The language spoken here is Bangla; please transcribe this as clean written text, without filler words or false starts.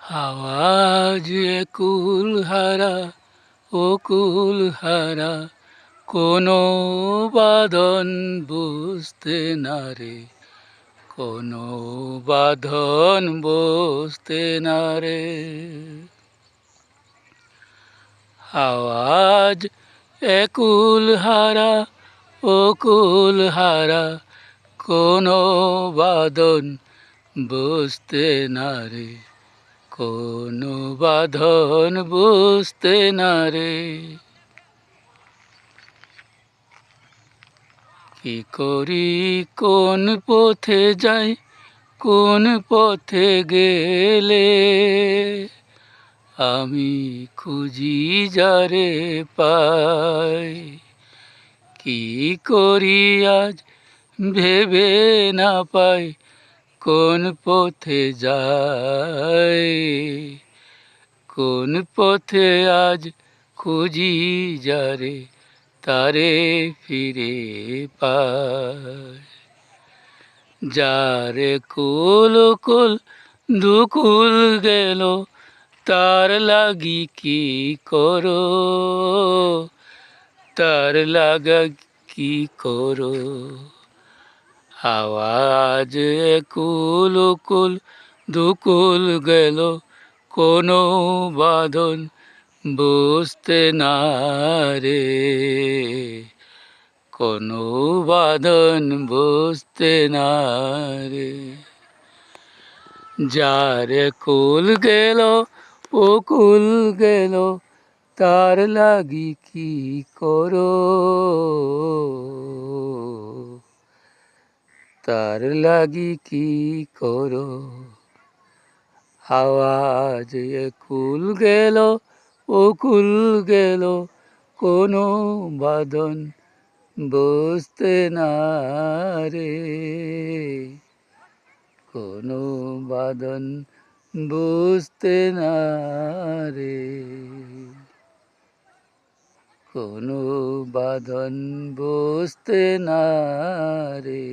আওয়াজ একুল হারা ও কুল হারা, কোনো বাঁধন বুঝতে না রে, কোনো বাঁধন বুঝতে না রে। আওয়াজ একুল হারা ও কুল হারা, কোনো বাঁধন বুঝতে না রে, কোনো বাঁধন বুঝতে না রে। কি করি কোন পথে যাই, কোন পথে গেলে, আমি খুঁজি যারে পাই। কি করি আজ ভেবে না পাই, কোন পথে যাই, কোন পথে আজ খুঁজি যারে, তারে ফিরে পাই। যারে কুল কুল দুকুল গেল, তার লাগি কি করো, তার লাগা কি করো। আওয়াজ একুল কুল দুকুল গেল, কোনো বাঁধন বুঝতে না রে, কোনো বাঁধন বুঝতে না রে। যারে কুল গেল ও কুল গেল, তার লাগি কি করো, তার লাগি কি করো। আওয়াজ একুল গেল ও কুল গেল, কোনো বাঁধন বুঝতে না রে, কোনো বাঁধন বুঝতে না রে, কোনো বাঁধন বুঝতে না রে।